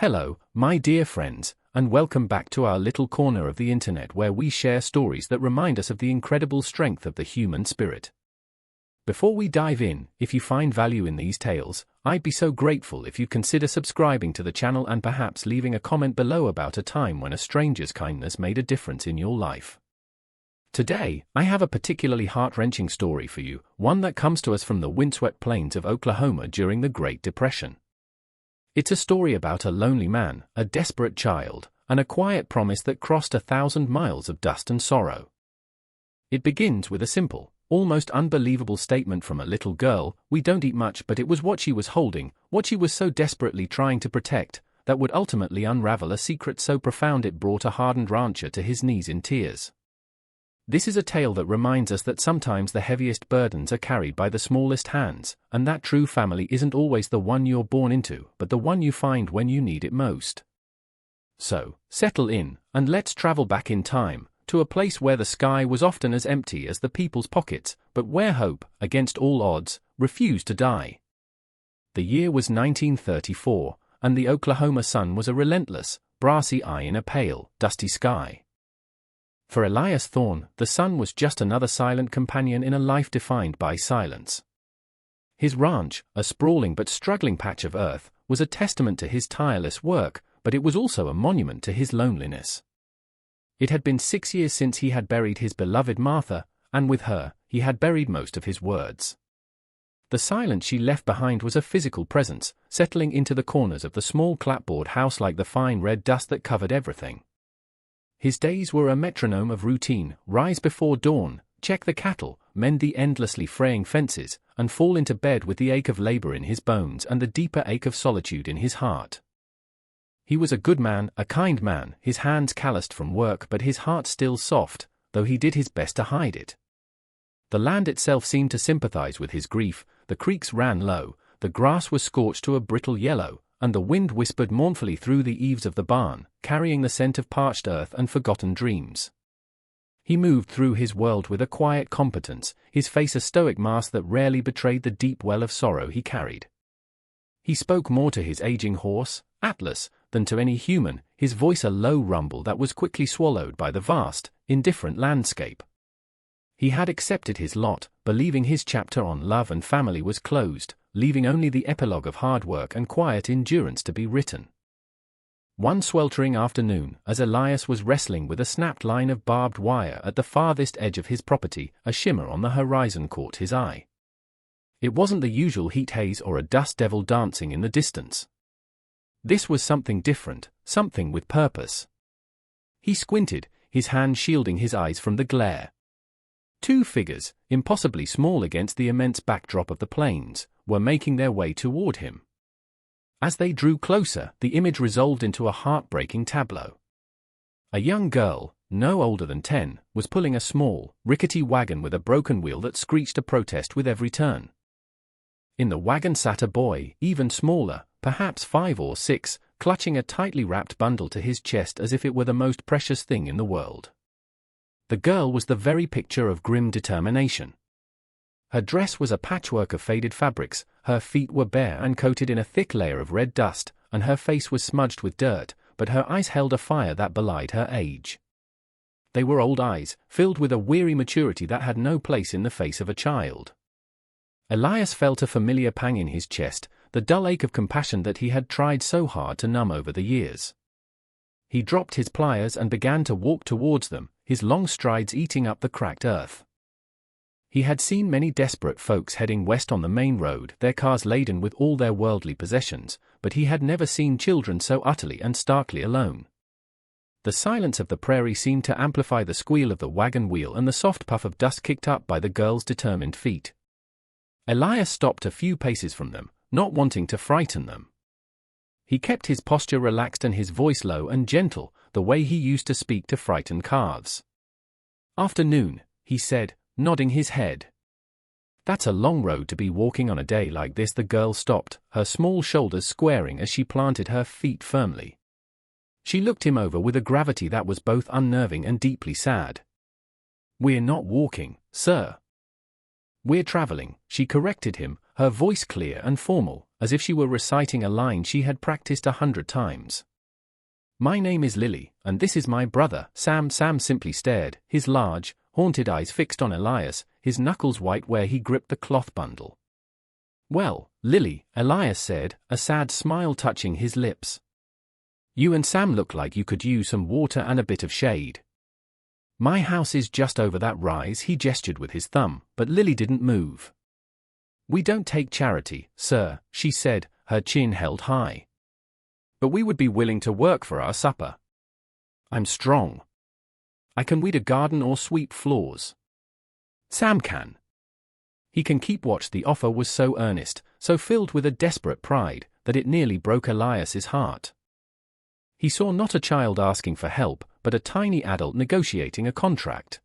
Hello, my dear friends, and welcome back to our little corner of the internet where we share stories that remind us of the incredible strength of the human spirit. Before we dive in, if you find value in these tales, I'd be so grateful if you consider subscribing to the channel and perhaps leaving a comment below about a time when a stranger's kindness made a difference in your life. Today, I have a particularly heart-wrenching story for you, one that comes to us from the windswept plains of Oklahoma during the Great Depression. It's a story about a lonely man, a desperate child, and a quiet promise that crossed 1,000 miles of dust and sorrow. It begins with a simple, almost unbelievable statement from a little girl: "We don't eat much," but it was what she was holding, what she was so desperately trying to protect, that would ultimately unravel a secret so profound it brought a hardened rancher to his knees in tears. This is a tale that reminds us that sometimes the heaviest burdens are carried by the smallest hands, and that true family isn't always the one you're born into, but the one you find when you need it most. So, settle in, and let's travel back in time, to a place where the sky was often as empty as the people's pockets, but where hope, against all odds, refused to die. The year was 1934, and the Oklahoma sun was a relentless, brassy eye in a pale, dusty sky. For Elias Thorne, the sun was just another silent companion in a life defined by silence. His ranch, a sprawling but struggling patch of earth, was a testament to his tireless work, but it was also a monument to his loneliness. It had been 6 years since he had buried his beloved Martha, and with her, he had buried most of his words. The silence she left behind was a physical presence, settling into the corners of the small clapboard house like the fine red dust that covered everything. His days were a metronome of routine: rise before dawn, check the cattle, mend the endlessly fraying fences, and fall into bed with the ache of labor in his bones and the deeper ache of solitude in his heart. He was a good man, a kind man, his hands calloused from work but his heart still soft, though he did his best to hide it. The land itself seemed to sympathize with his grief. The creeks ran low, the grass was scorched to a brittle yellow, and the wind whispered mournfully through the eaves of the barn, carrying the scent of parched earth and forgotten dreams. He moved through his world with a quiet competence, his face a stoic mask that rarely betrayed the deep well of sorrow he carried. He spoke more to his aging horse, Atlas, than to any human, his voice a low rumble that was quickly swallowed by the vast, indifferent landscape. He had accepted his lot, believing his chapter on love and family was closed, leaving only the epilogue of hard work and quiet endurance to be written. One sweltering afternoon, as Elias was wrestling with a snapped line of barbed wire at the farthest edge of his property, a shimmer on the horizon caught his eye. It wasn't the usual heat haze or a dust devil dancing in the distance. This was something different, something with purpose. He squinted, his hand shielding his eyes from the glare. Two figures, impossibly small against the immense backdrop of the plains, were making their way toward him. As they drew closer, the image resolved into a heartbreaking tableau. A young girl, no older than 10, was pulling a small, rickety wagon with a broken wheel that screeched a protest with every turn. In the wagon sat a boy, even smaller, perhaps 5 or 6, clutching a tightly wrapped bundle to his chest as if it were the most precious thing in the world. The girl was the very picture of grim determination. Her dress was a patchwork of faded fabrics, her feet were bare and coated in a thick layer of red dust, and her face was smudged with dirt, but her eyes held a fire that belied her age. They were old eyes, filled with a weary maturity that had no place in the face of a child. Elias felt a familiar pang in his chest, the dull ache of compassion that he had tried so hard to numb over the years. He dropped his pliers and began to walk towards them, his long strides eating up the cracked earth. He had seen many desperate folks heading west on the main road, their cars laden with all their worldly possessions, but he had never seen children so utterly and starkly alone. The silence of the prairie seemed to amplify the squeal of the wagon wheel and the soft puff of dust kicked up by the girl's determined feet. Elias stopped a few paces from them, not wanting to frighten them. He kept his posture relaxed and his voice low and gentle, the way he used to speak to frightened calves. "Afternoon," he said, nodding his head. "That's a long road to be walking on a day like this." The girl stopped, her small shoulders squaring as she planted her feet firmly. She looked him over with a gravity that was both unnerving and deeply sad. "We're not walking, sir. We're traveling," she corrected him, her voice clear and formal, as if she were reciting a line she had practiced 100 times. "My name is Lily, and this is my brother, Sam." Sam simply stared, his large, haunted eyes fixed on Elias, his knuckles white where he gripped the cloth bundle. "Well, Lily," Elias said, a sad smile touching his lips. "You and Sam look like you could use some water and a bit of shade. My house is just over that rise." He gestured with his thumb, but Lily didn't move. "We don't take charity, sir," she said, her chin held high. "But we would be willing to work for our supper. I'm strong. I can weed a garden or sweep floors. Sam can. He can keep watch." The offer was so earnest, so filled with a desperate pride, that it nearly broke Elias's heart. He saw not a child asking for help, but a tiny adult negotiating a contract.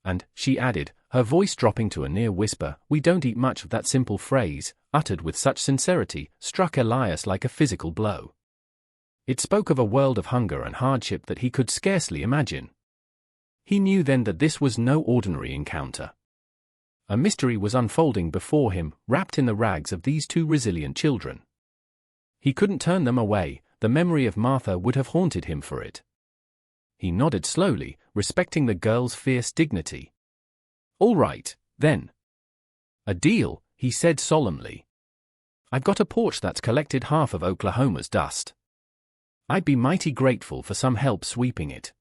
"And," she added, her voice dropping to a near whisper, "we don't eat much." Of that simple phrase, uttered with such sincerity, struck Elias like a physical blow. It spoke of a world of hunger and hardship that he could scarcely imagine. He knew then that this was no ordinary encounter. A mystery was unfolding before him, wrapped in the rags of these two resilient children. He couldn't turn them away. The memory of Martha would have haunted him for it. He nodded slowly, respecting the girl's fierce dignity. "All right, then. A deal," he said solemnly. "I've got a porch that's collected half of Oklahoma's dust. I'd be mighty grateful for some help sweeping it.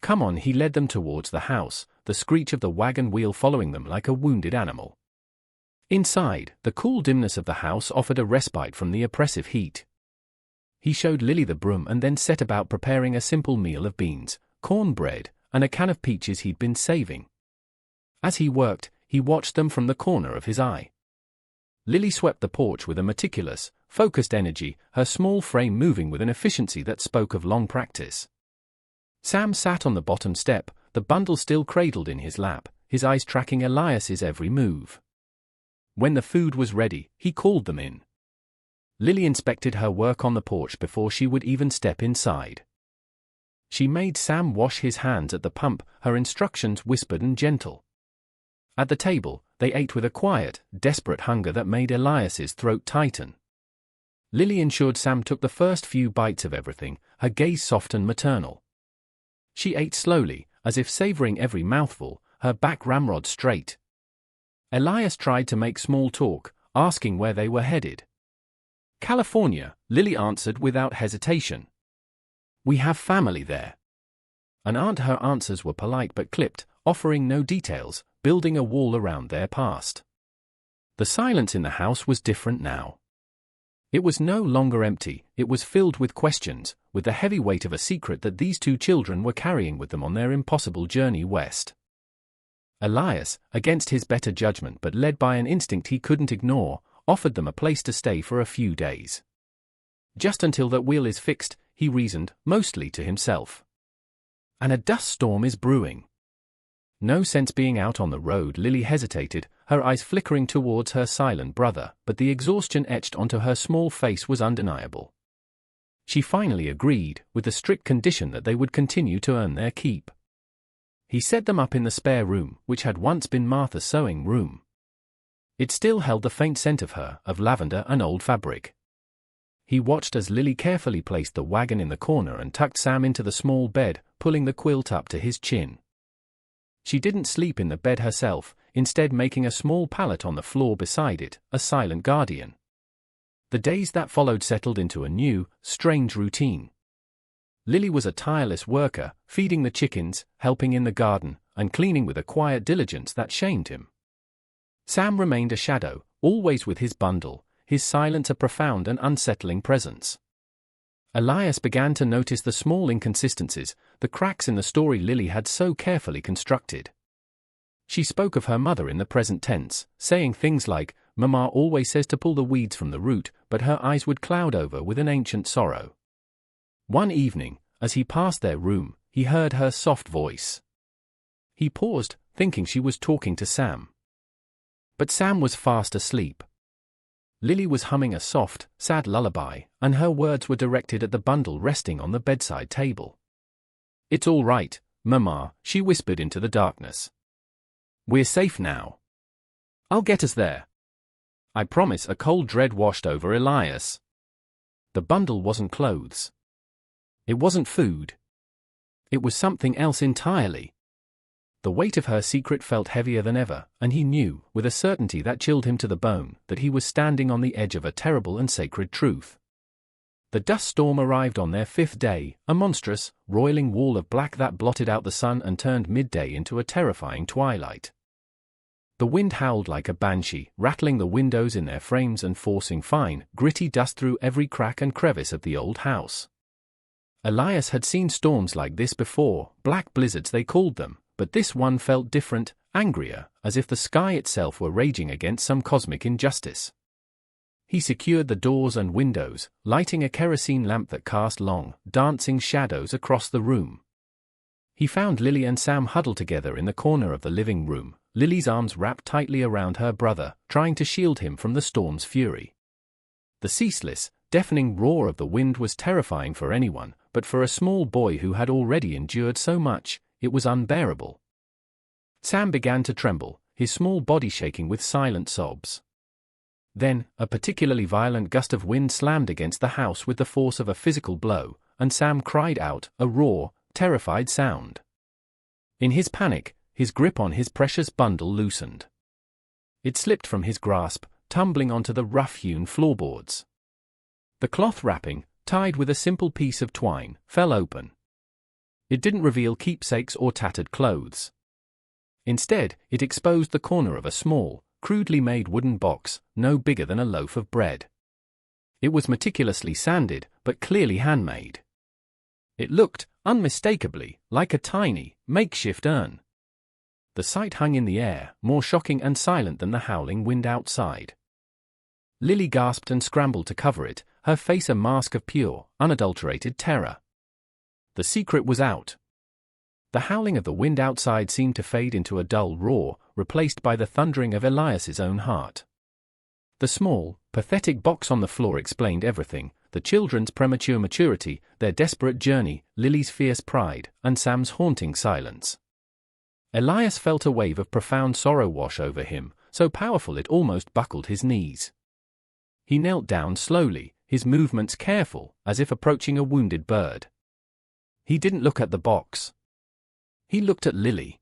Come on." He led them towards the house, the screech of the wagon wheel following them like a wounded animal. Inside, the cool dimness of the house offered a respite from the oppressive heat. He showed Lily the broom and then set about preparing a simple meal of beans, cornbread, and a can of peaches he'd been saving. As he worked, he watched them from the corner of his eye. Lily swept the porch with a meticulous, focused energy, her small frame moving with an efficiency that spoke of long practice. Sam sat on the bottom step, the bundle still cradled in his lap, his eyes tracking Elias's every move. When the food was ready, he called them in. Lily inspected her work on the porch before she would even step inside. She made Sam wash his hands at the pump, her instructions whispered and gentle. At the table, they ate with a quiet, desperate hunger that made Elias's throat tighten. Lily ensured Sam took the first few bites of everything, her gaze soft and maternal. She ate slowly, as if savoring every mouthful, her back ramrod straight. Elias tried to make small talk, asking where they were headed. "California," Lily answered without hesitation. "We have family there." Her answers were polite but clipped, offering no details, building a wall around their past. The silence in the house was different now. It was no longer empty, it was filled with questions, with the heavy weight of a secret that these two children were carrying with them on their impossible journey west. Elias, against his better judgment but led by an instinct he couldn't ignore, offered them a place to stay for a few days. "Just until that wheel is fixed," he reasoned, mostly to himself. "And a dust storm is brewing." No sense being out on the road. Lily hesitated, her eyes flickering towards her silent brother, but the exhaustion etched onto her small face was undeniable. She finally agreed, with the strict condition that they would continue to earn their keep. He set them up in the spare room, which had once been Martha's sewing room. It still held the faint scent of her, of lavender and old fabric. He watched as Lily carefully placed the wagon in the corner and tucked Sam into the small bed, pulling the quilt up to his chin. She didn't sleep in the bed herself, instead making a small pallet on the floor beside it, a silent guardian. The days that followed settled into a new, strange routine. Lily was a tireless worker, feeding the chickens, helping in the garden, and cleaning with a quiet diligence that shamed him. Sam remained a shadow, always with his bundle, his silence a profound and unsettling presence. Elias began to notice the small inconsistencies, the cracks in the story Lily had so carefully constructed. She spoke of her mother in the present tense, saying things like, "Mama always says to pull the weeds from the root," but her eyes would cloud over with an ancient sorrow. One evening, as he passed their room, he heard her soft voice. He paused, thinking she was talking to Sam. But Sam was fast asleep. Lily was humming a soft, sad lullaby, and her words were directed at the bundle resting on the bedside table. "It's all right, Mama," she whispered into the darkness. "We're safe now. I'll get us there." I promise. A cold dread washed over Elias. The bundle wasn't clothes. It wasn't food. It was something else entirely. The weight of her secret felt heavier than ever, and he knew, with a certainty that chilled him to the bone, that he was standing on the edge of a terrible and sacred truth. The dust storm arrived on their 5th day, a monstrous, roiling wall of black that blotted out the sun and turned midday into a terrifying twilight. The wind howled like a banshee, rattling the windows in their frames and forcing fine, gritty dust through every crack and crevice of the old house. Elias had seen storms like this before, black blizzards they called them, but this one felt different, angrier, as if the sky itself were raging against some cosmic injustice. He secured the doors and windows, lighting a kerosene lamp that cast long, dancing shadows across the room. He found Lily and Sam huddled together in the corner of the living room, Lily's arms wrapped tightly around her brother, trying to shield him from the storm's fury. The ceaseless, deafening roar of the wind was terrifying for anyone, but for a small boy who had already endured so much, it was unbearable. Sam began to tremble, his small body shaking with silent sobs. Then, a particularly violent gust of wind slammed against the house with the force of a physical blow, and Sam cried out, a raw, terrified sound. In his panic, his grip on his precious bundle loosened. It slipped from his grasp, tumbling onto the rough-hewn floorboards. The cloth wrapping, tied with a simple piece of twine, fell open. It didn't reveal keepsakes or tattered clothes. Instead, it exposed the corner of a small, crudely made wooden box, no bigger than a loaf of bread. It was meticulously sanded, but clearly handmade. It looked, unmistakably, like a tiny, makeshift urn. The sight hung in the air, more shocking and silent than the howling wind outside. Lily gasped and scrambled to cover it, her face a mask of pure, unadulterated terror. The secret was out. The howling of the wind outside seemed to fade into a dull roar, replaced by the thundering of Elias's own heart. The small, pathetic box on the floor explained everything: the children's premature maturity, their desperate journey, Lily's fierce pride, and Sam's haunting silence. Elias felt a wave of profound sorrow wash over him, so powerful it almost buckled his knees. He knelt down slowly, his movements careful, as if approaching a wounded bird. He didn't look at the box. He looked at Lily.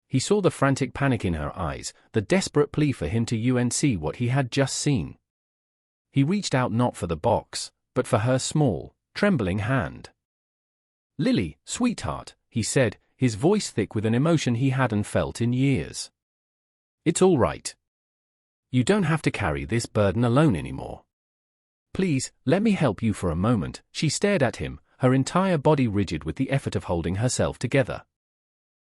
He saw the frantic panic in her eyes, the desperate plea for him to see what he had just seen. He reached out not for the box, but for her small, trembling hand. "Lily, sweetheart," he said, his voice thick with an emotion he hadn't felt in years. "It's all right. You don't have to carry this burden alone anymore. Please, let me help you for a moment." She stared at him, her entire body rigid with the effort of holding herself together.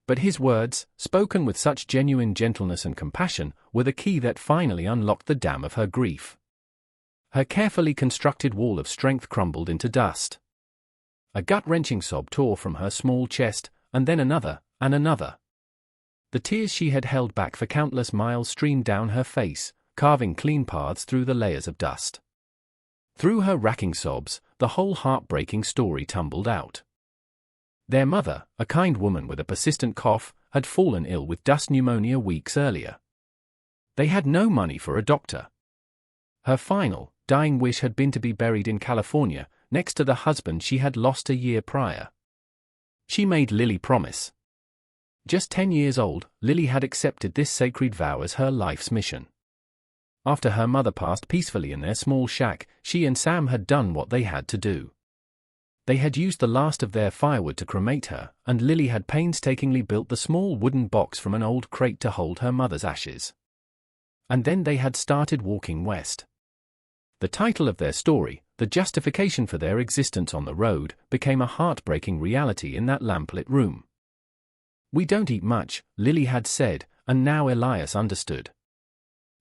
But his words, spoken with such genuine gentleness and compassion, were the key that finally unlocked the dam of her grief. Her carefully constructed wall of strength crumbled into dust. A gut-wrenching sob tore from her small chest, and then another, and another. The tears she had held back for countless miles streamed down her face, carving clean paths through the layers of dust. Through her racking sobs, the whole heartbreaking story tumbled out. Their mother, a kind woman with a persistent cough, had fallen ill with dust pneumonia weeks earlier. They had no money for a doctor. Her final, dying wish had been to be buried in California, next to the husband she had lost a year prior. She made Lily promise. Just 10 years old, Lily had accepted this sacred vow as her life's mission. After her mother passed peacefully in their small shack, she and Sam had done what they had to do. They had used the last of their firewood to cremate her, and Lily had painstakingly built the small wooden box from an old crate to hold her mother's ashes. And then they had started walking west. The title of their story, the justification for their existence on the road, became a heartbreaking reality in that lamplit room. "We don't eat much," Lily had said, and now Elias understood.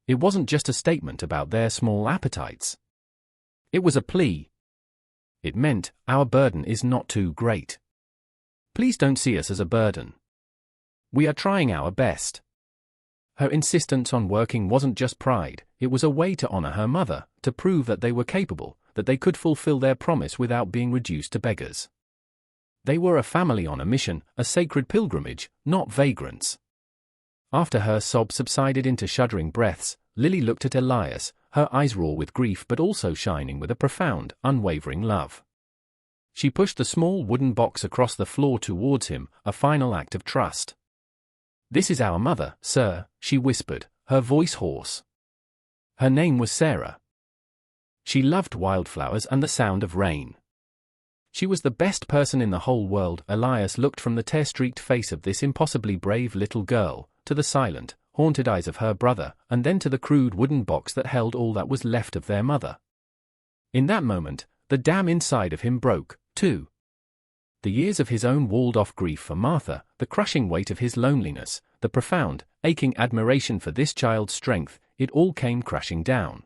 It wasn't just a statement about their small appetites. It was a plea. It meant, our burden is not too great. Please don't see us as a burden. We are trying our best. Her insistence on working wasn't just pride, it was a way to honor her mother, to prove that they were capable, that they could fulfill their promise without being reduced to beggars. They were a family on a mission, a sacred pilgrimage, not vagrants. After her sobs subsided into shuddering breaths, Lily looked at Elias, her eyes raw with grief but also shining with a profound, unwavering love. She pushed the small wooden box across the floor towards him, a final act of trust. "This is our mother, sir," she whispered, her voice hoarse. Her name was Sarah. She loved wildflowers and the sound of rain. She was the best person in the whole world. Elias looked from the tear-streaked face of this impossibly brave little girl, to the silent, haunted eyes of her brother, and then to the crude wooden box that held all that was left of their mother. In that moment, the dam inside of him broke, too. The years of his own walled-off grief for Martha, the crushing weight of his loneliness, the profound, aching admiration for this child's strength, it all came crashing down.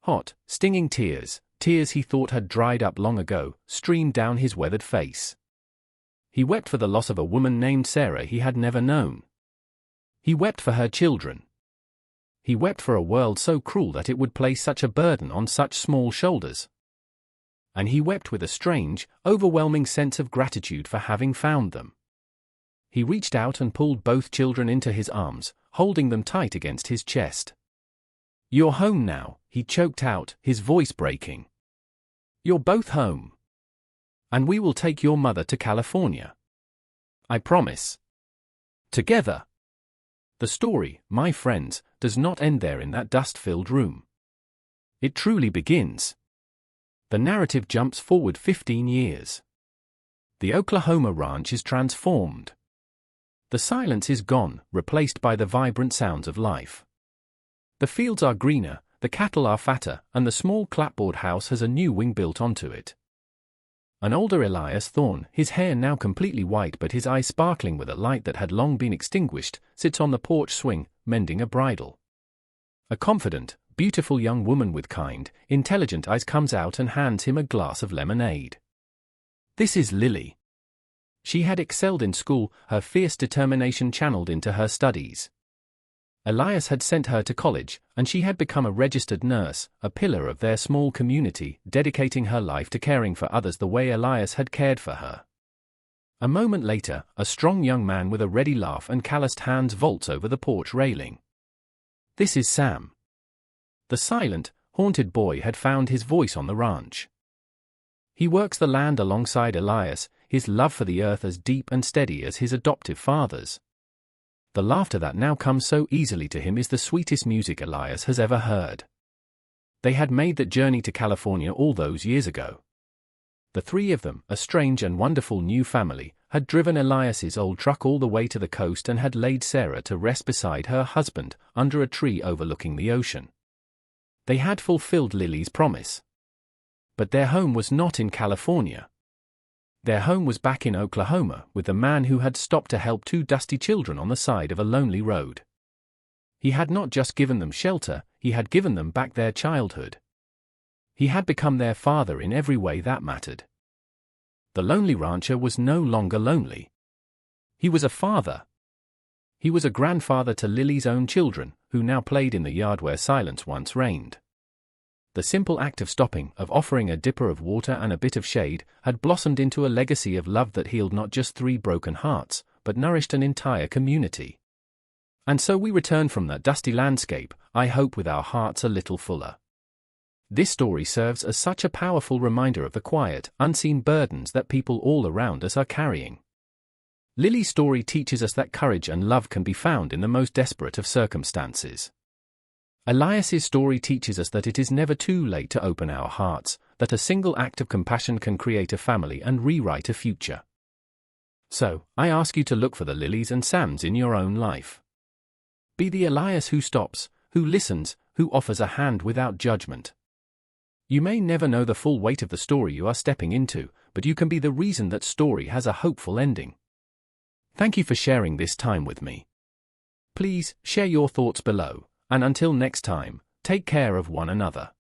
Hot, stinging tears, tears he thought had dried up long ago, streamed down his weathered face. He wept for the loss of a woman named Sarah he had never known. He wept for her children. He wept for a world so cruel that it would place such a burden on such small shoulders. And he wept with a strange, overwhelming sense of gratitude for having found them. He reached out and pulled both children into his arms, holding them tight against his chest. "You're home now," he choked out, his voice breaking. "You're both home. And we will take your mother to California. I promise. Together." The story, my friends, does not end there in that dust-filled room. It truly begins. The narrative jumps forward 15 years. The Oklahoma ranch is transformed. The silence is gone, replaced by the vibrant sounds of life. The fields are greener, the cattle are fatter, and the small clapboard house has a new wing built onto it. An older Elias Thorne, his hair now completely white but his eyes sparkling with a light that had long been extinguished, sits on the porch swing, mending a bridle. A confident, beautiful young woman with kind, intelligent eyes comes out and hands him a glass of lemonade. This is Lily. She had excelled in school, her fierce determination channeled into her studies. Elias had sent her to college, and she had become a registered nurse, a pillar of their small community, dedicating her life to caring for others the way Elias had cared for her. A moment later, a strong young man with a ready laugh and calloused hands vaults over the porch railing. This is Sam. The silent, haunted boy had found his voice on the ranch. He works the land alongside Elias, his love for the earth as deep and steady as his adoptive father's. The laughter that now comes so easily to him is the sweetest music Elias has ever heard. They had made that journey to California all those years ago. The three of them, a strange and wonderful new family, had driven Elias's old truck all the way to the coast and had laid Sarah to rest beside her husband, under a tree overlooking the ocean. They had fulfilled Lily's promise. But their home was not in California. Their home was back in Oklahoma, with the man who had stopped to help two dusty children on the side of a lonely road. He had not just given them shelter, he had given them back their childhood. He had become their father in every way that mattered. The lonely rancher was no longer lonely. He was a father. He was a grandfather to Lily's own children, who now played in the yard where silence once reigned. The simple act of stopping, of offering a dipper of water and a bit of shade, had blossomed into a legacy of love that healed not just 3 broken hearts, but nourished an entire community. And so we return from that dusty landscape, I hope with our hearts a little fuller. This story serves as such a powerful reminder of the quiet, unseen burdens that people all around us are carrying. Lily's story teaches us that courage and love can be found in the most desperate of circumstances. Elias's story teaches us that it is never too late to open our hearts, that a single act of compassion can create a family and rewrite a future. So, I ask you to look for the Lilies and Sams in your own life. Be the Elias who stops, who listens, who offers a hand without judgment. You may never know the full weight of the story you are stepping into, but you can be the reason that story has a hopeful ending. Thank you for sharing this time with me. Please, share your thoughts below. And until next time, take care of one another.